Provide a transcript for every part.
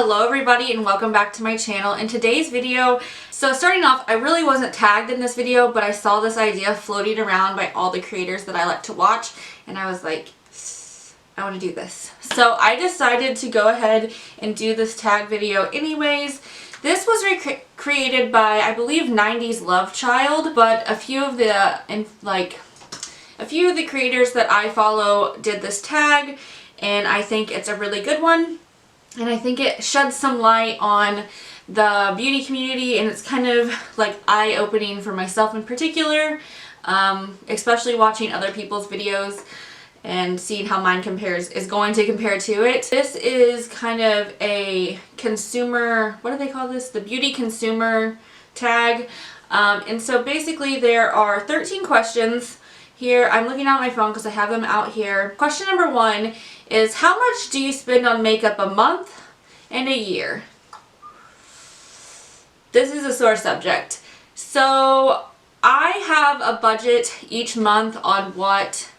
Hello everybody and welcome back to my channel. In today's video, so starting off, I really wasn't tagged in this video, but I saw this idea floating around by all the creators that I like to watch and I was like, I want to do this. So I decided to go ahead and do this tag video anyways. This was created by, I believe, 90s Love Child, but a few of the creators that I follow did this tag and I think it's a really good one. And I think it sheds some light on the beauty community and it's kind of like eye-opening for myself in particular, especially watching other people's videos and seeing how mine is going to compare to it. This is kind of a consumer, what do they call this? The beauty consumer tag. And so basically there are 13 questions here. I'm looking at my phone because I have them out here. Question number 1 is, how much do you spend on makeup a month and a year? This is a sore subject. So I have a budget each month on what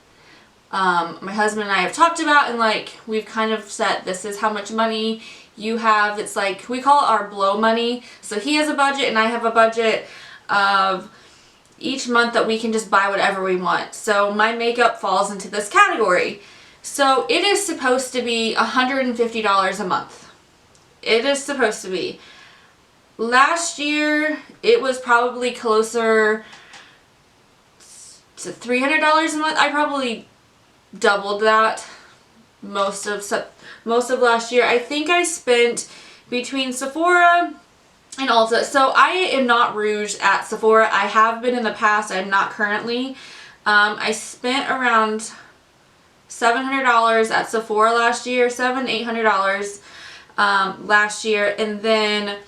my husband and I have talked about, and like we've kind of said this is how much money you have. It's like we call it our blow money. So he has a budget and I have a budget of each month that we can just buy whatever we want. So my makeup falls into this category. So it is supposed to be $150 a month. It is supposed to be. Last year it was probably closer to $300 a month. I probably doubled that most of last year. I think I spent between Sephora and Ulta. So I am not rouged at Sephora. I have been in the past. I'm not currently. I spent around $700 at Sephora last year, $800 last year, and then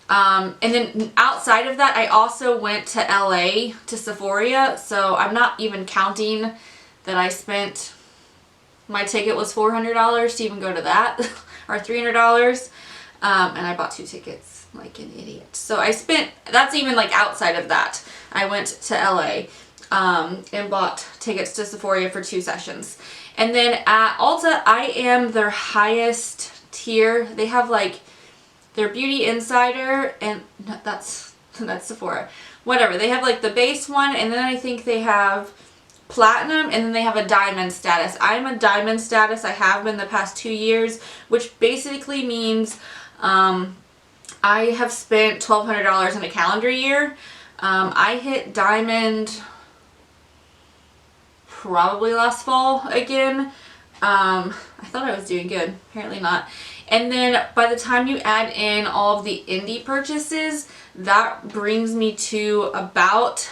outside of that, I also went to LA to Sephora. So I'm not even counting that I spent. My ticket was $400 to even go to that, or $300, and I bought 2 tickets like an idiot. So I spent. That's even like outside of that. I went to LA and bought tickets to Sephora for 2 sessions. And then at Ulta, I am their highest tier. They have like their Beauty Insider, and that's Sephora. Whatever. They have like the base one, and then I think they have Platinum, and then they have a Diamond status. I'm a Diamond status. I have been the past 2 years, which basically means I have spent $1,200 in a calendar year. I hit Diamond probably last fall again. I thought I was doing good. Apparently not. And then by the time you add in all of the indie purchases, that brings me to about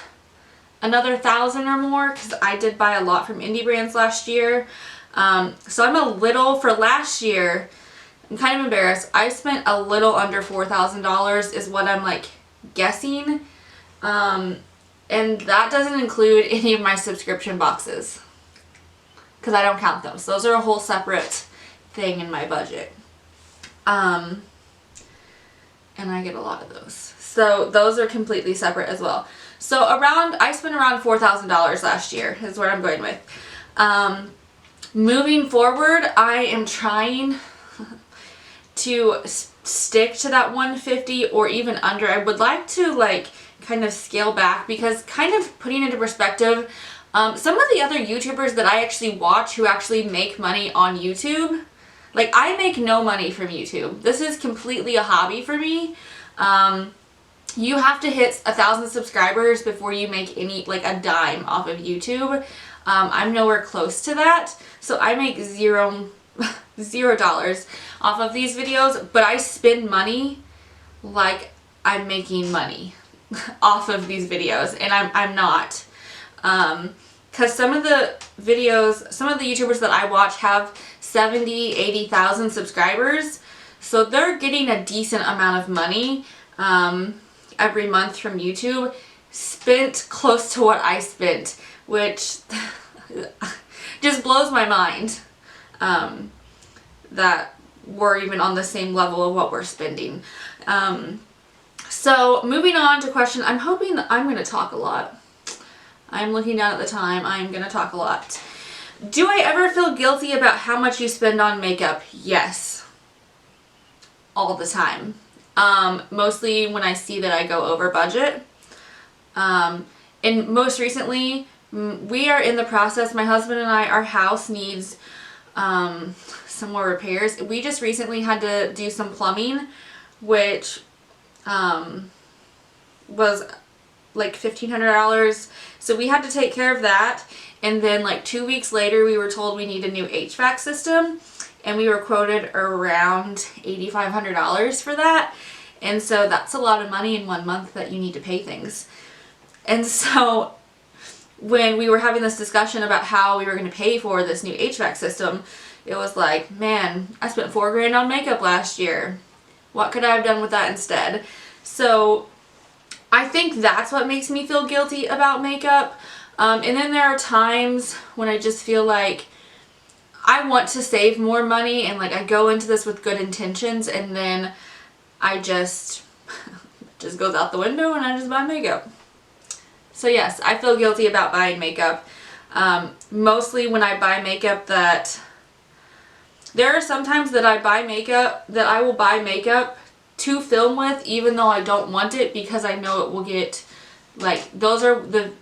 another $1,000 or more, because I did buy a lot from indie brands last year. So I'm a little, for last year, I'm kind of embarrassed. I spent a little under $4,000 is what I'm like guessing. And that doesn't include any of my subscription boxes, because I don't count those. Those are a whole separate thing in my budget. And I get a lot of those. So those are completely separate as well. So I spent around $4,000 last year is what I'm going with. Moving forward, I am trying to stick to that 150 or even under. I would like to like kind of scale back, because kind of putting into perspective, some of the other YouTubers that I actually watch who actually make money on YouTube, like I make no money from YouTube. This is completely a hobby for me. You have to hit 1,000 subscribers before you make any, like a dime off of YouTube. I'm nowhere close to that. So I make $0 off of these videos, but I spend money like I'm making money off of these videos, and I'm not. Because some of the YouTubers that I watch have 70, 80,000 subscribers, so they're getting a decent amount of money every month from YouTube, spent close to what I spent, which just blows my mind that we're even on the same level of what we're spending. So moving on to question, I'm hoping that I'm going to talk a lot. I'm looking down at the time. I'm going to talk a lot. Do I ever feel guilty about how much you spend on makeup? Yes. all the time. Mostly when I see that I go over budget. And most recently, we are in the process, my husband and I, our house needs some more repairs. We just recently had to do some plumbing, which was like $1,500. So we had to take care of that. And then like 2 weeks later, we were told we need a new HVAC system. And we were quoted around $8,500 for that. And so that's a lot of money in 1 month that you need to pay things. And so when we were having this discussion about how we were going to pay for this new HVAC system, it was like, man, I spent $4,000 on makeup last year. What could I have done with that instead? So I think that's what makes me feel guilty about makeup. And then there are times when I just feel like I want to save more money, and like I go into this with good intentions, and then I just goes out the window and I just buy makeup. So yes, I feel guilty about buying makeup. Mostly when I buy makeup that there are sometimes that I buy makeup that I will buy makeup to film with even though I don't want it, because I know it will get, like, those are the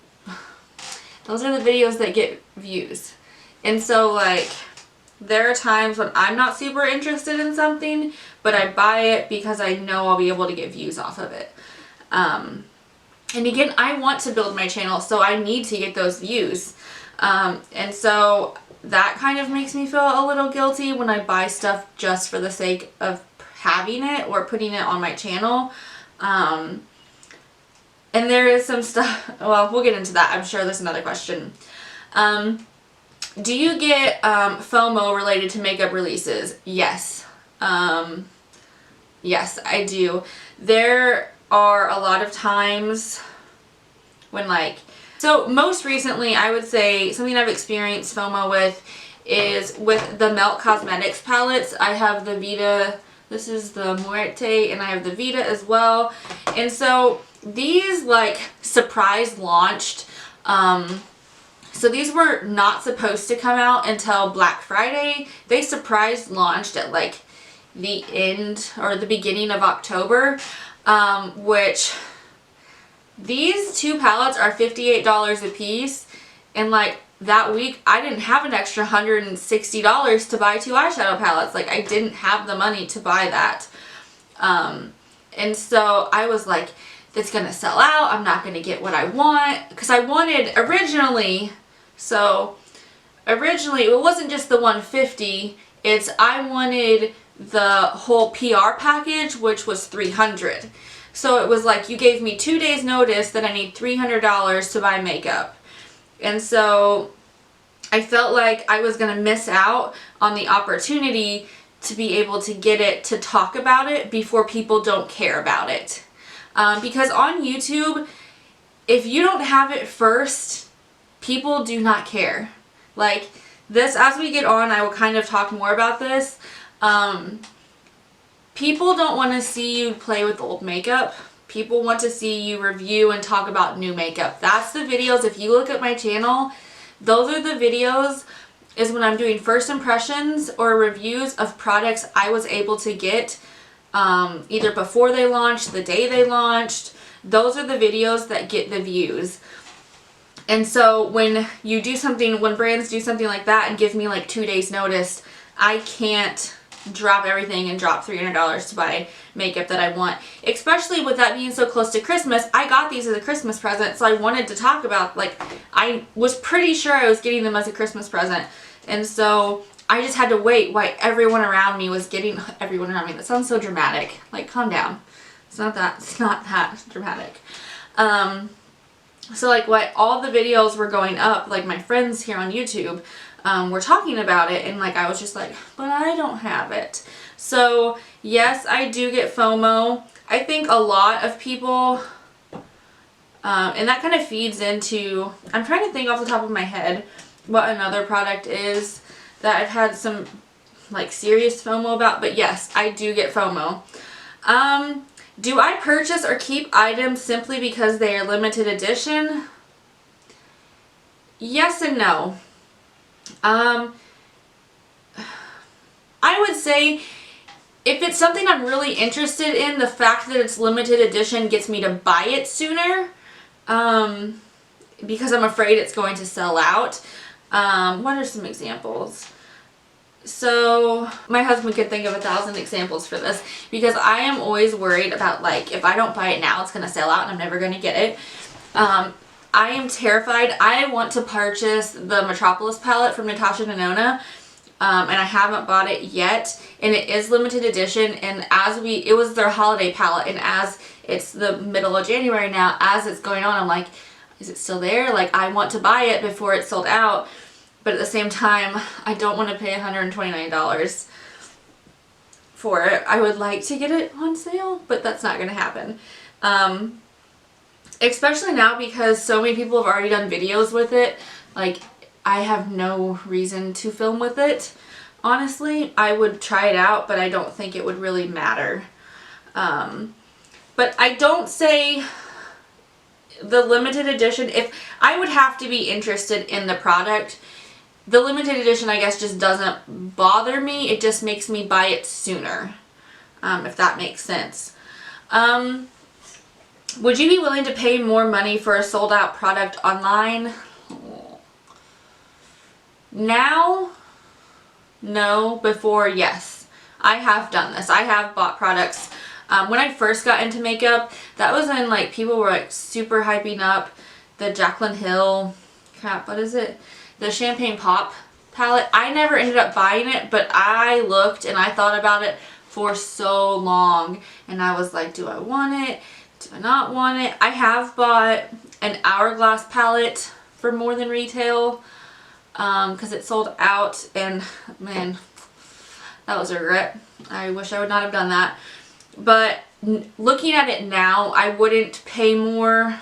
videos that get views. And so like there are times when I'm not super interested in something, but I buy it because I know I'll be able to get views off of it. And again, I want to build my channel, so I need to get those views. And so that kind of makes me feel a little guilty when I buy stuff just for the sake of having it or putting it on my channel. And there is some stuff, well, we'll get into that. I'm sure there's another question. Do you get FOMO related to makeup releases? Yes. Yes, I do. There are a lot of times when like, so most recently I would say something I've experienced FOMO with is with the Melt Cosmetics palettes. I have the Vita, this is the Muerte, and I have the Vita as well. And so these like surprise launched. So these were not supposed to come out until Black Friday. They surprise launched at like the end or the beginning of October, which these two palettes are $58 a piece, and like that week I didn't have an extra $160 to buy 2 eyeshadow palettes. Like I didn't have the money to buy that. And so I was like, it's gonna sell out, I'm not gonna get what I want, because I wanted originally, it wasn't just the $150, it's I wanted the whole PR package, which was $300. So it was like, you gave me 2 days notice that I need $300 to buy makeup. And so I felt like I was going to miss out on the opportunity to be able to get it, to talk about it before people don't care about it. Because on YouTube, if you don't have it first, people do not care. Like this, as we get on, I will kind of talk more about this. People don't want to see you play with old makeup. People want to see you review and talk about new makeup. That's the videos. If you look at my channel, those are the videos is when I'm doing first impressions or reviews of products I was able to get either before they launched, the day they launched. Those are the videos that get the views. And so when you do something, when brands do something like that and give me like 2 days notice, I can't drop everything and drop $300 to buy makeup that I want. Especially with that being so close to Christmas, I got these as a Christmas present, so I wanted to talk about, like, I was pretty sure I was getting them as a Christmas present. And so I just had to wait while everyone around me was getting, everyone around me, that sounds so dramatic. Like, calm down. It's not that dramatic. So like what all the videos were going up, like my friends here on YouTube were talking about it, and like I was just like, but I don't have it. So yes, I do get FOMO. I think a lot of people, and that kind of feeds into, I'm trying to think off the top of my head what another product is that I've had some like serious FOMO about, but yes, I do get FOMO. Do I purchase or keep items simply because they are limited edition? Yes and no. I would say if it's something I'm really interested in, the fact that it's limited edition gets me to buy it sooner, because I'm afraid it's going to sell out. What are some examples? So my husband could think of 1,000 examples for this, because I am always worried about, like, if I don't buy it now, it's going to sell out and I'm never going to get it. I am terrified. I want to purchase the Metropolis palette from Natasha Denona, and I haven't bought it yet, and it is limited edition, and it was their holiday palette, and as it's the middle of January now, as it's going on, I'm like, is it still there? Like, I want to buy it before it's sold out, but at the same time, I don't want to pay $129 for it. I would like to get it on sale, but that's not going to happen. Especially now, because so many people have already done videos with it. Like, I have no reason to film with it. Honestly, I would try it out, but I don't think it would really matter. But I don't say the limited edition, if I would have to be interested in the product. The limited edition, I guess, just doesn't bother me. It just makes me buy it sooner, if that makes sense. Would you be willing to pay more money for a sold out product online? Now, no. Before, yes. I have done this. I have bought products. When I first got into makeup, that was when, like, people were, like, super hyping up the Jaclyn Hill, what is it? The Champagne Pop palette. I never ended up buying it, but I looked and I thought about it for so long. And I was like, do I want it? Do I not want it? I have bought an Hourglass palette for more than retail, because it sold out, and man, that was a regret. I wish I would not have done that. But looking at it now, I wouldn't pay more.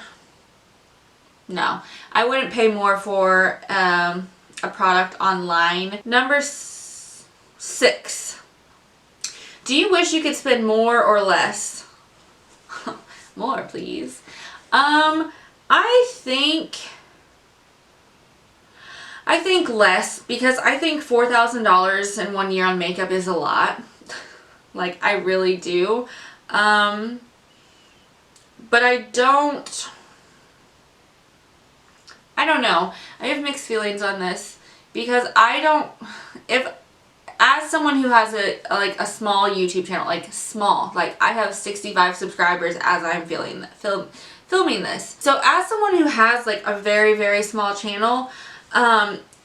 No, I wouldn't pay more for a product online. Number 6. Do you wish you could spend more or less? More, please. I think less, because I think $4,000 in 1 year on makeup is a lot. Like, I really do. But I don't know. I have mixed feelings on this, because as someone who has a small YouTube channel, like small, like I have 65 subscribers as I'm filming this. So as someone who has like a very, very small channel,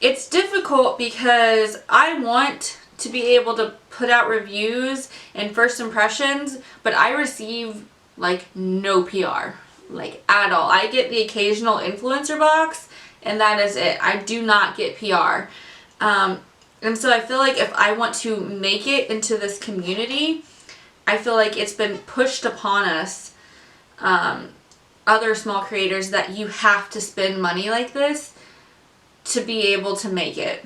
it's difficult, because I want to be able to put out reviews and first impressions, but I receive like no PR, like at all. I get the occasional influencer box, and that is it. I do not get PR. And so I feel like if I want to make it into this community, I feel like it's been pushed upon us, other small creators, that you have to spend money like this to be able to make it.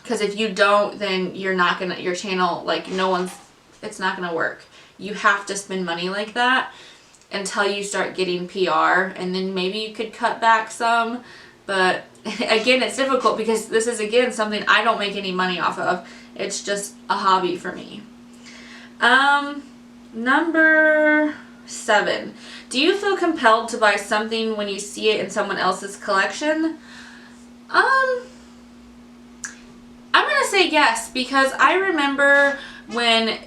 Because if you don't, then you're not gonna, your channel, like it's not gonna work. You have to spend money like that until you start getting PR, and then maybe you could cut back some. But again, it's difficult, because this is, again, something I don't make any money off of. It's just a hobby for me. Number 7. Do you feel compelled to buy something when you see it in someone else's collection? I'm gonna say yes, because I remember when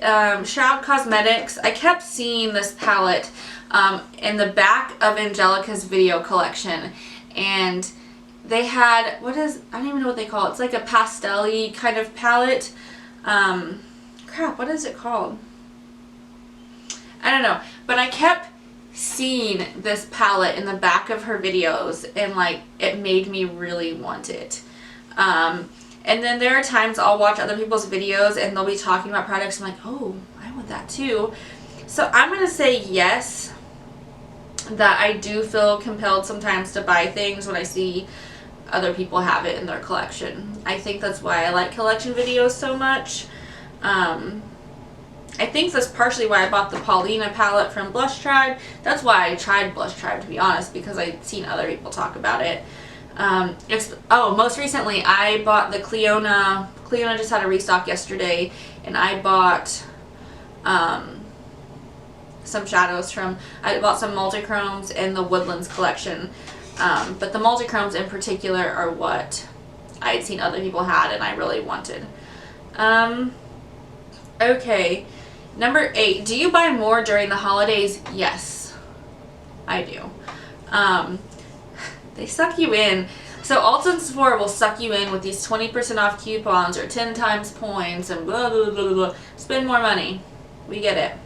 Shroud Cosmetics, I kept seeing this palette in the back of Angelica's video collection, and they had, I don't even know what they call it. It's like a pastel-y kind of palette. What is it called? I don't know. But I kept seeing this palette in the back of her videos, and like, it made me really want it. And then there are times I'll watch other people's videos and they'll be talking about products. I'm like, oh, I want that too. So I'm going to say yes, that I do feel compelled sometimes to buy things when I see other people have it in their collection. I think that's why I like collection videos so much. I think that's partially why I bought the Paulina palette from Blush Tribe. That's why I tried Blush Tribe, to be honest, because I'd seen other people talk about it. Most recently I bought the Cleona just had a restock yesterday, and I bought some shadows from, I bought some multichromes in the Woodlands collection, but the multichromes in particular are what I had seen other people had and I really wanted. Okay, number 8, do you buy more during the holidays? Yes, I do. They suck you in. So Ulta and Sephora will suck you in with these 20% off coupons or 10 times points and blah, blah, blah, blah, blah. Spend more money. We get it.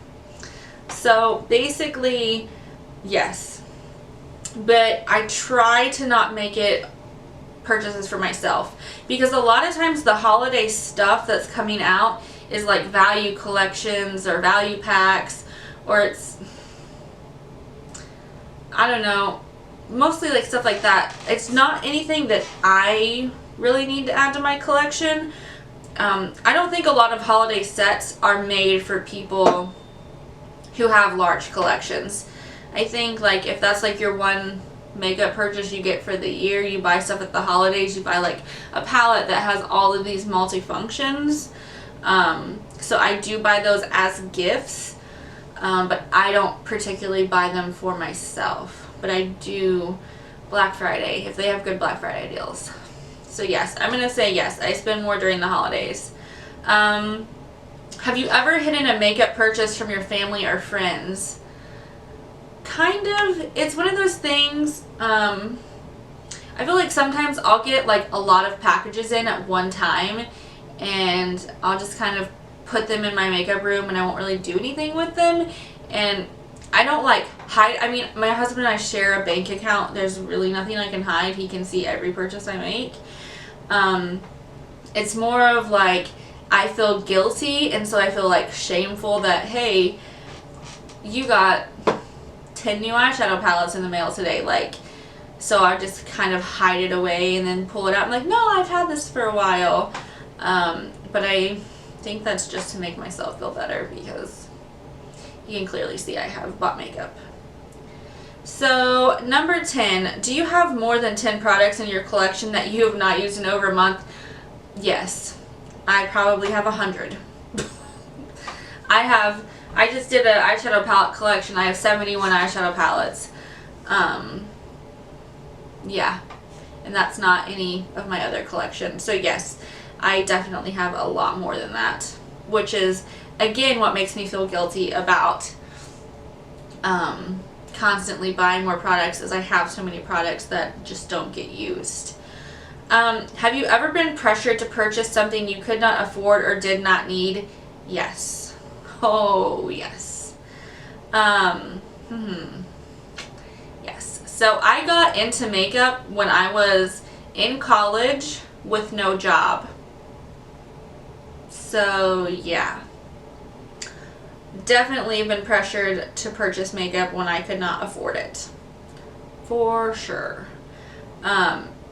So basically, yes. But I try to not make it purchases for myself, because a lot of times the holiday stuff that's coming out is like value collections or value packs, or it's, I don't know, mostly like stuff like that. It's not anything that I really need to add to my collection. I don't think a lot of holiday sets are made for people who have large collections. I think like if that's like your one makeup purchase you get for the year, you buy stuff at the holidays, you buy like a palette that has all of these multifunctions. So I do buy those as gifts, but I don't particularly buy them for myself. But I do Black Friday if they have good Black Friday deals. So yes, I'm gonna say yes, I spend more during the holidays. Have you ever hidden a makeup purchase from your family or friends? Kind of. It's one of those things, I feel like sometimes I'll get like a lot of packages in at one time and I'll just kind of put them in my makeup room and I won't really do anything with them. And I don't like hide. I mean, my husband and I share a bank account. There's really nothing I can hide. He can see every purchase I make. It's more of like I feel guilty, and so I feel like shameful that, hey, you got 10 new eyeshadow palettes in the mail today. Like, so I just kind of hide it away and then pull it out. I'm like, no, I've had this for a while. But I think that's just to make myself feel better, because you can clearly see I have bought makeup. So number 10, do you have more than 10 products in your collection that you have not used in over a month? Yes, I probably have 100. I just did an eyeshadow palette collection. I have 71 eyeshadow palettes. Yeah, and that's not any of my other collection. So yes, I definitely have a lot more than that, which is again what makes me feel guilty about constantly buying more products, as I have so many products that just don't get used. Have you ever been pressured to purchase something you could not afford or did not need? Yes. Oh, yes. Yes. So I got into makeup when I was in college with no job. So yeah. Definitely been pressured to purchase makeup when I could not afford it. For sure.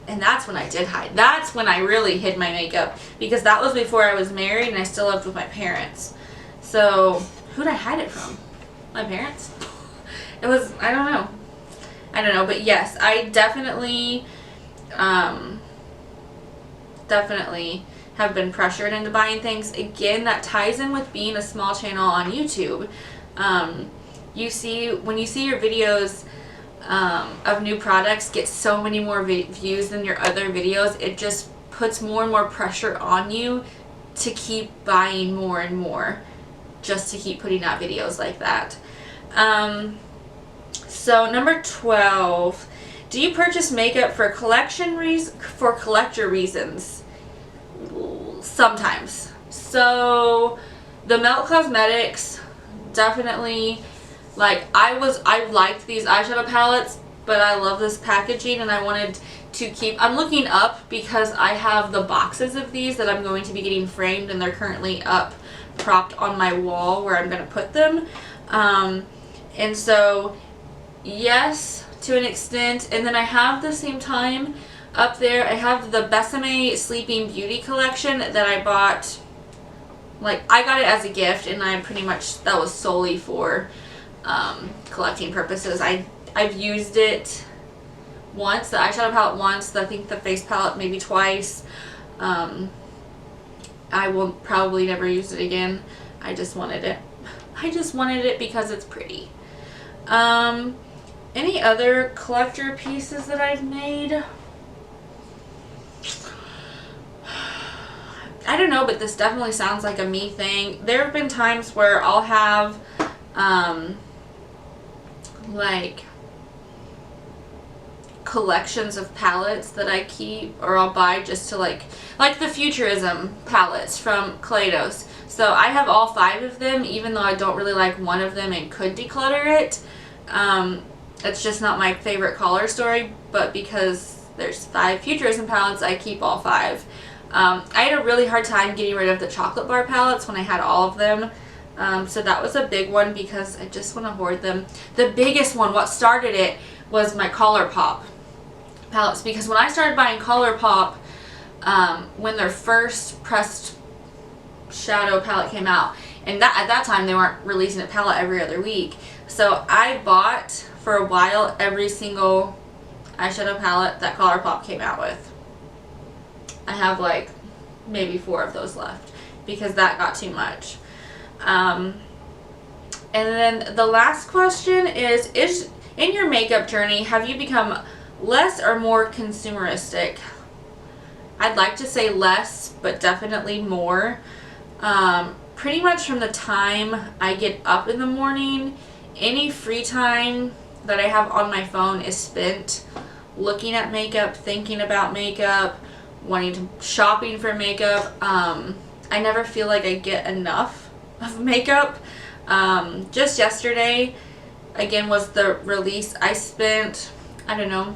And that's when I did hide. That's when I really hid my makeup, because that was before I was married and I still lived with my parents. So who'd I hide it from? My parents? It was, I don't know, but yes, I definitely have been pressured into buying things. Again, that ties in with being a small channel on YouTube. When you see your videos of new products get so many more views than your other videos, it just puts more and more pressure on you to keep buying more and more, just to keep putting out videos like that. So number 12, do you purchase makeup for collector reasons? Sometimes. So the Melt Cosmetics, definitely, like I liked these eyeshadow palettes, but I love this packaging and I wanted to keep, I'm looking up because I have the boxes of these that I'm going to be getting framed, and they're currently up propped on my wall where I'm going to put them. And so yes, to an extent. And then I have, the same time up there, I have the Besame Sleeping Beauty collection that I bought, like I got it as a gift, and I pretty much, that was solely for collecting purposes. I've used it once, the eyeshadow palette once, I think the face palette maybe twice. I will probably never use it again. I just wanted it. I just wanted it because it's pretty. Any other collector pieces that I've made? I don't know, but this definitely sounds like a me thing. There have been times where I'll have, like, collections of palettes that I keep, or I'll buy just to like the Futurism palettes from Kaleidos. So I have all 5 of them, even though I don't really like one of them and could declutter it. It's just not my favorite color story, but because there's 5 Futurism palettes, I keep all 5. I had a really hard time getting rid of the chocolate bar palettes when I had all of them. So that was a big one because I just want to hoard them. The biggest one, what started it, was my ColourPop palettes, because when I started buying ColourPop, when their first pressed shadow palette came out, and at that time they weren't releasing a palette every other week, so I bought for a while every single eyeshadow palette that ColourPop came out with. I have like maybe 4 of those left because that got too much. And then the last question is in your makeup journey, have you become less or more consumeristic? I'd like to say less, but definitely more. Pretty much from the time I get up in the morning, any free time that I have on my phone is spent looking at makeup, thinking about makeup, wanting to shopping for makeup. I never feel like I get enough of makeup. Just yesterday, again, was the release. I spent, I don't know,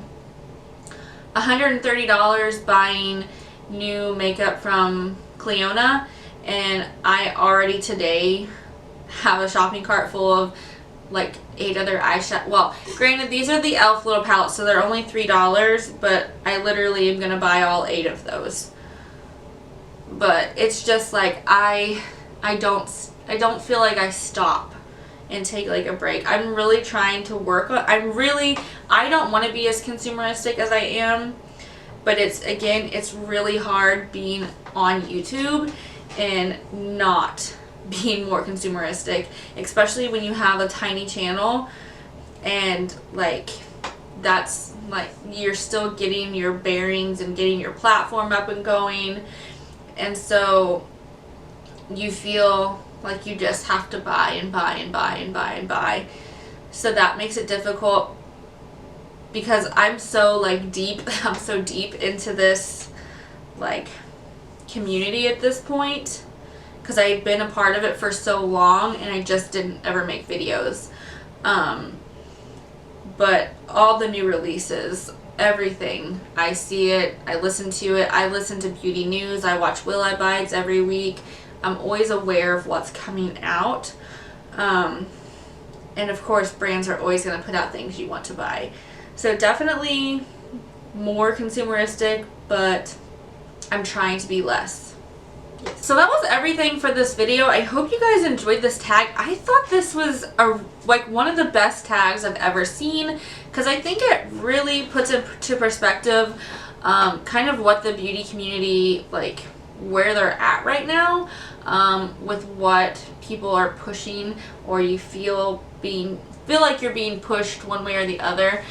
$130 buying new makeup from Cleona, and I already today have a shopping cart full of like 8 other eyeshadow. Well, granted, these are the e.l.f. little palettes, so they're only $3, but I literally am gonna buy all 8 of those. But it's just like I don't feel like I stop and take like a break. I'm really trying to work on, I don't want to be as consumeristic as I am, but it's really hard being on YouTube and not being more consumeristic, especially when you have a tiny channel and like that's like you're still getting your bearings and getting your platform up and going, and so you feel like you just have to buy and buy and buy and buy and buy. So that makes it difficult because I'm so deep into this like community at this point, because I had been a part of it for so long and I just didn't ever make videos. But all the new releases, everything, I see it, I listen to it, I listen to beauty news, I watch Will I Bites every week. I'm always aware of what's coming out. And of course, brands are always going to put out things you want to buy. So definitely more consumeristic, but I'm trying to be less. So that was everything for this video. I hope you guys enjoyed this tag. I thought this was like one of the best tags I've ever seen, because I think it really puts into perspective kind of what the beauty community, like where they're at right now, with what people are pushing, or you feel like you're being pushed one way or the other,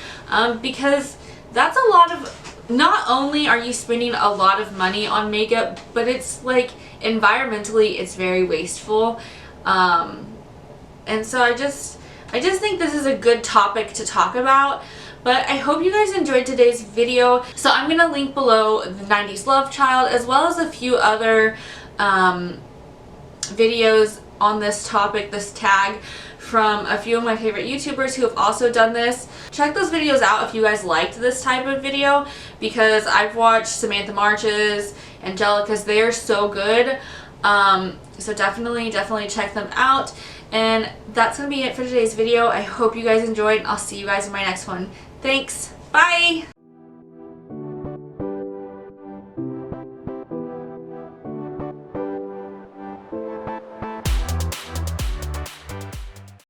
because that's a lot of, not only are you spending a lot of money on makeup, but it's like environmentally it's very wasteful, and so I just think this is a good topic to talk about. But I hope you guys enjoyed today's video. So I'm going to link below the 90s Love Child, as well as a few other videos on this topic, this tag, from a few of my favorite YouTubers who have also done this. Check those videos out if you guys liked this type of video, because I've watched Samantha March's, Angelica's, they are so good. So definitely check them out. And that's going to be it for today's video. I hope you guys enjoyed, and I'll see you guys in my next one. Thanks. Bye.